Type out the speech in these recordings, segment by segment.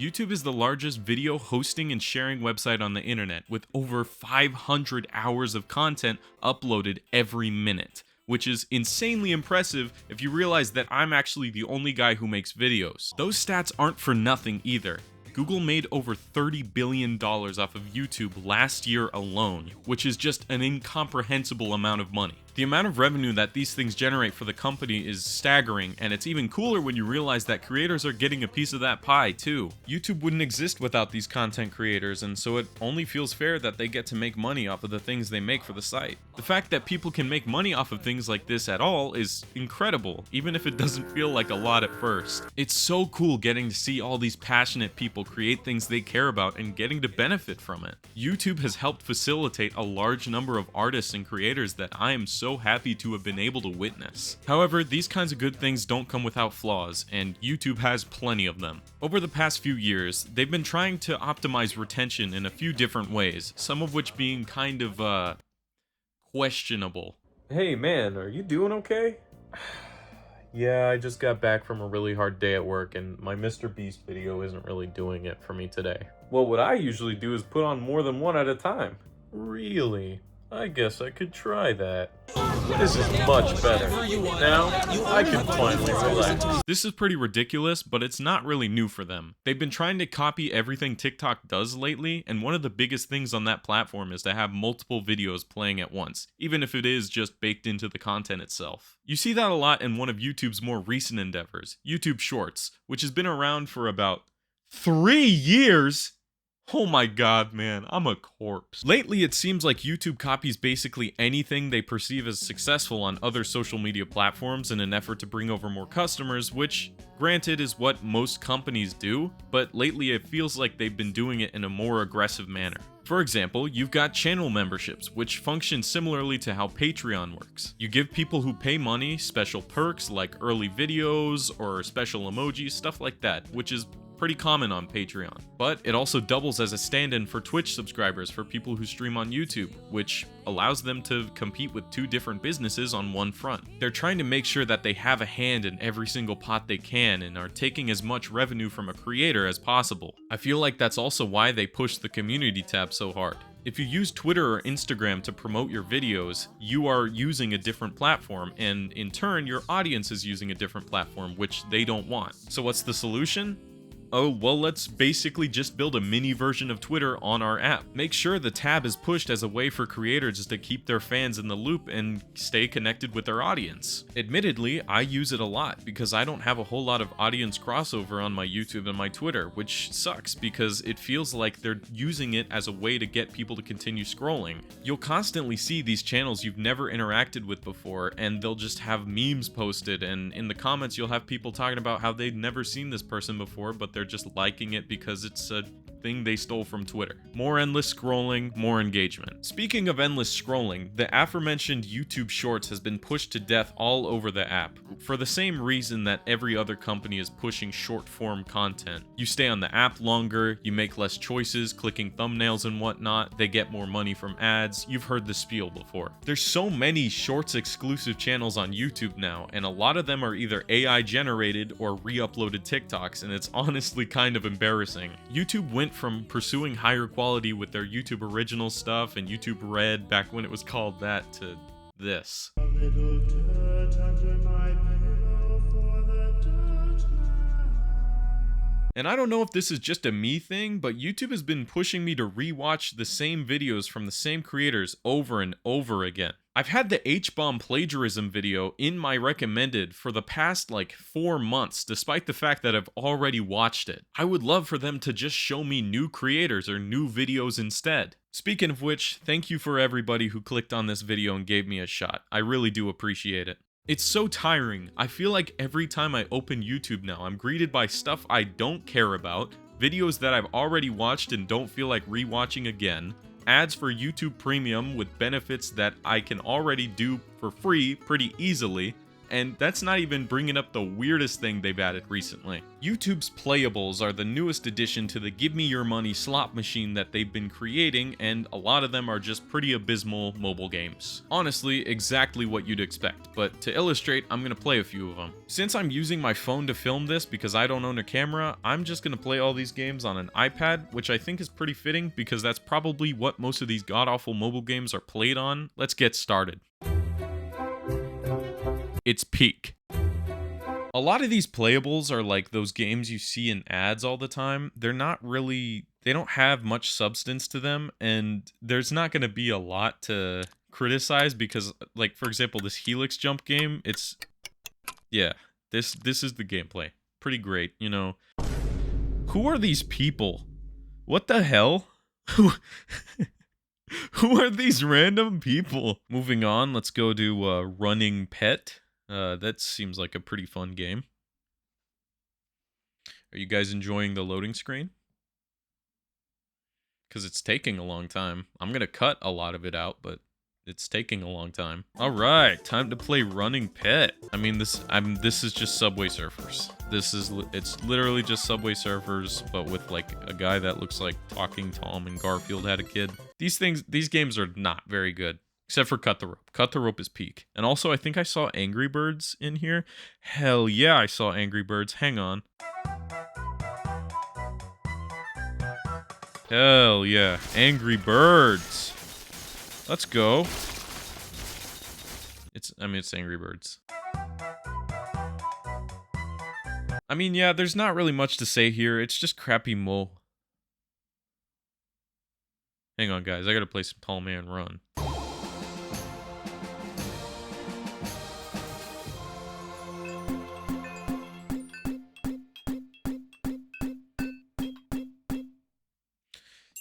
YouTube is the largest video hosting and sharing website on the internet, with over 500 hours of content uploaded every minute, which is insanely impressive if you realize that I'm actually the only guy who makes videos. Those stats aren't for nothing either. Google made over $30 billion off of YouTube last year alone, which is just an incomprehensible amount of money. The amount of revenue that these things generate for the company is staggering, and it's even cooler when you realize that creators are getting a piece of that pie too. YouTube wouldn't exist without these content creators, and so it only feels fair that they get to make money off of the things they make for the site. The fact that people can make money off of things like this at all is incredible, even if it doesn't feel like a lot at first. It's so cool getting to see all these passionate people create things they care about and getting to benefit from it. YouTube has helped facilitate a large number of artists and creators that I am so happy to have been able to witness. However, these kinds of good things don't come without flaws, and YouTube has plenty of them. Over the past few years, they've been trying to optimize retention in a few different ways, some of which being kind of, questionable. Hey man, are you doing okay? Yeah, I just got back from a really hard day at work, and my Mr. Beast video isn't really doing it for me today. Well, what I usually do is put on more than one at a time. Really? I guess I could try that. This is much better. Now, I can finally relax. This is pretty ridiculous, but it's not really new for them. They've been trying to copy everything TikTok does lately, and one of the biggest things on that platform is to have multiple videos playing at once, even if it is just baked into the content itself. You see that a lot in one of YouTube's more recent endeavors, YouTube Shorts, which has been around for about 3 years. Oh my god, man, I'm a corpse. Lately, it seems like YouTube copies basically anything they perceive as successful on other social media platforms in an effort to bring over more customers, which, granted, is what most companies do, but lately it feels like they've been doing it in a more aggressive manner. For example, you've got channel memberships, which function similarly to how Patreon works. You give people who pay money special perks like early videos or special emojis, stuff like that, which is pretty common on Patreon. But it also doubles as a stand-in for Twitch subscribers for people who stream on YouTube, which allows them to compete with two different businesses on one front. They're trying to make sure that they have a hand in every single pot they can and are taking as much revenue from a creator as possible. I feel like that's also why they push the community tab so hard. If you use Twitter or Instagram to promote your videos, you are using a different platform, and in turn, your audience is using a different platform, which they don't want. So what's the solution? Oh, well, let's basically just build a mini version of Twitter on our app. Make sure the tab is pushed as a way for creators to keep their fans in the loop and stay connected with their audience. Admittedly, I use it a lot because I don't have a whole lot of audience crossover on my YouTube and my Twitter, which sucks because it feels like they're using it as a way to get people to continue scrolling. You'll constantly see these channels you've never interacted with before, and they'll just have memes posted, and in the comments you'll have people talking about how they'd never seen this person before, but they're just liking it because it's a thing they stole from Twitter. More endless scrolling, more engagement. Speaking of endless scrolling, the aforementioned YouTube Shorts has been pushed to death all over the app, for the same reason that every other company is pushing short-form content. You stay on the app longer, you make less choices, clicking thumbnails and whatnot, they get more money from ads, you've heard the spiel before. There's so many Shorts exclusive channels on YouTube now, and a lot of them are either AI generated or re-uploaded TikToks, and it's honestly kind of embarrassing. YouTube went from pursuing higher quality with their YouTube original stuff and YouTube Red back when it was called that to this. And I don't know if this is just a me thing, but YouTube has been pushing me to rewatch the same videos from the same creators over and over again. I've had the H-bomb plagiarism video in my recommended for the past like 4 months, despite the fact that I've already watched it. I would love for them to just show me new creators or new videos instead. Speaking of which, thank you for everybody who clicked on this video and gave me a shot. I really do appreciate it. It's so tiring. I feel like every time I open YouTube now, I'm greeted by stuff I don't care about, videos that I've already watched and don't feel like rewatching again, ads for YouTube Premium with benefits that I can already do for free pretty easily, and that's not even bringing up the weirdest thing they've added recently. YouTube's Playables are the newest addition to the give me your money slot machine that they've been creating, and a lot of them are just pretty abysmal mobile games. Honestly, exactly what you'd expect, but to illustrate, I'm gonna play a few of them. Since I'm using my phone to film this because I don't own a camera, I'm just gonna play all these games on an iPad, which I think is pretty fitting because that's probably what most of these god-awful mobile games are played on. Let's get started. It's Peak. A lot of these playables are like those games you see in ads all the time. They don't have much substance to them, and there's not going to be a lot to criticize because, like, for example, this Helix Jump game, this is the gameplay. Pretty great, you know. Who are these people? What the hell? Who are these random people? Moving on, let's go to Running Pet. That seems like a pretty fun game. Are you guys enjoying the loading screen? Because it's taking a long time. I'm going to cut a lot of it out, but it's taking a long time. All right, time to play Running Pet. I mean, this is just Subway Surfers. It's literally just Subway Surfers, but with like a guy that looks like Talking Tom and Garfield had a kid. These games are not very good, except for Cut the Rope. Cut the Rope is peak. And also, I think I saw Angry Birds in here. Hell yeah, I saw Angry Birds. Hang on. Hell yeah, Angry Birds. Let's go. It's Angry Birds. I mean, yeah, there's not really much to say here. It's just crappy Hang on, guys. I gotta play some Tall Man Run.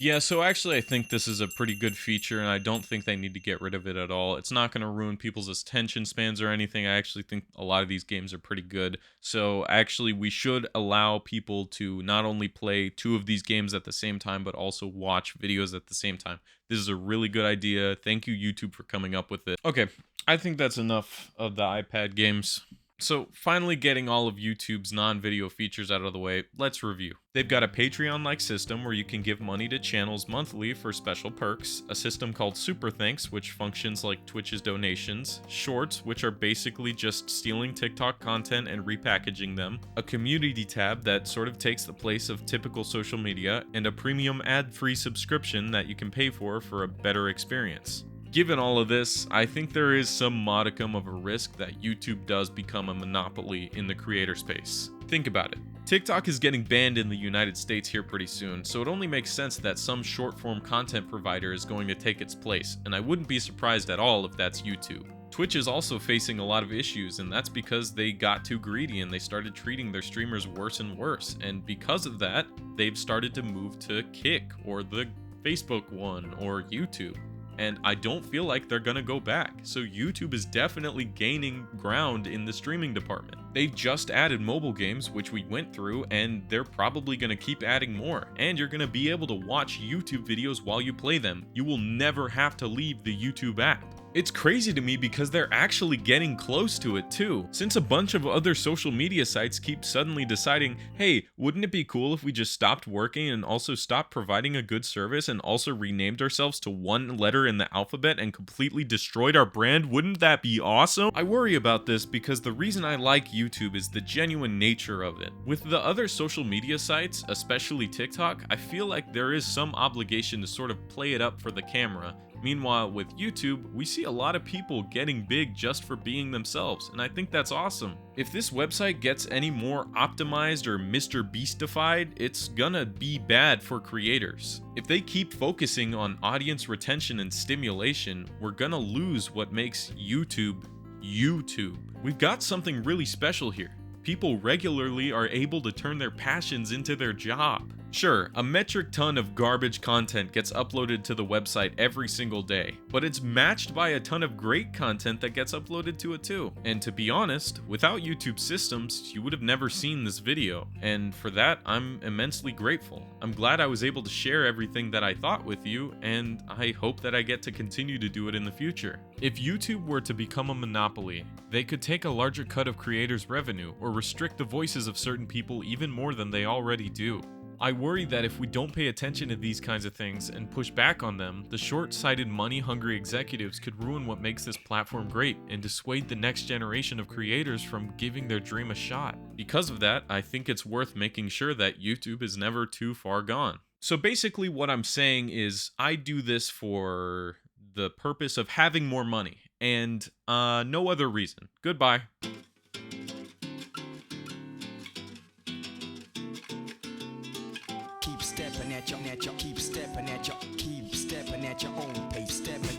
Yeah, so actually I think this is a pretty good feature, and I don't think they need to get rid of it at all. It's not going to ruin people's attention spans or anything. I actually think a lot of these games are pretty good. So actually we should allow people to not only play 2 of these games at the same time, but also watch videos at the same time. This is a really good idea. Thank you, YouTube, for coming up with it. Okay, I think that's enough of the iPad games. So, finally getting all of YouTube's non-video features out of the way, let's review. They've got a Patreon-like system where you can give money to channels monthly for special perks, a system called Super Thanks, which functions like Twitch's donations, Shorts, which are basically just stealing TikTok content and repackaging them, a community tab that sort of takes the place of typical social media, and a premium ad-free subscription that you can pay for a better experience. Given all of this, I think there is some modicum of a risk that YouTube does become a monopoly in the creator space. Think about it. TikTok is getting banned in the United States here pretty soon, so it only makes sense that some short-form content provider is going to take its place, and I wouldn't be surprised at all if that's YouTube. Twitch is also facing a lot of issues, and that's because they got too greedy and they started treating their streamers worse and worse, and because of that, they've started to move to Kick, or the Facebook one, or YouTube. And I don't feel like they're gonna go back. So YouTube is definitely gaining ground in the streaming department. They've just added mobile games, which we went through, and they're probably gonna keep adding more. And you're gonna be able to watch YouTube videos while you play them. You will never have to leave the YouTube app. It's crazy to me because they're actually getting close to it too. Since a bunch of other social media sites keep suddenly deciding, hey, wouldn't it be cool if we just stopped working and also stopped providing a good service and also renamed ourselves to one letter in the alphabet and completely destroyed our brand? Wouldn't that be awesome? I worry about this because the reason I like YouTube is the genuine nature of it. With the other social media sites, especially TikTok, I feel like there is some obligation to sort of play it up for the camera. Meanwhile, with YouTube, we see a lot of people getting big just for being themselves, and I think that's awesome. If this website gets any more optimized or Mr. Beastified, it's gonna be bad for creators. If they keep focusing on audience retention and stimulation, we're gonna lose what makes YouTube, YouTube. We've got something really special here. People regularly are able to turn their passions into their job. Sure, a metric ton of garbage content gets uploaded to the website every single day, but it's matched by a ton of great content that gets uploaded to it too. And to be honest, without YouTube systems, you would have never seen this video, and for that, I'm immensely grateful. I'm glad I was able to share everything that I thought with you, and I hope that I get to continue to do it in the future. If YouTube were to become a monopoly, they could take a larger cut of creators' revenue or restrict the voices of certain people even more than they already do. I worry that if we don't pay attention to these kinds of things and push back on them, the short-sighted, money-hungry executives could ruin what makes this platform great and dissuade the next generation of creators from giving their dream a shot. Because of that, I think it's worth making sure that YouTube is never too far gone. So basically what I'm saying is I do this for the purpose of having more money and no other reason. Goodbye. Keep stepping at your own pace, stepping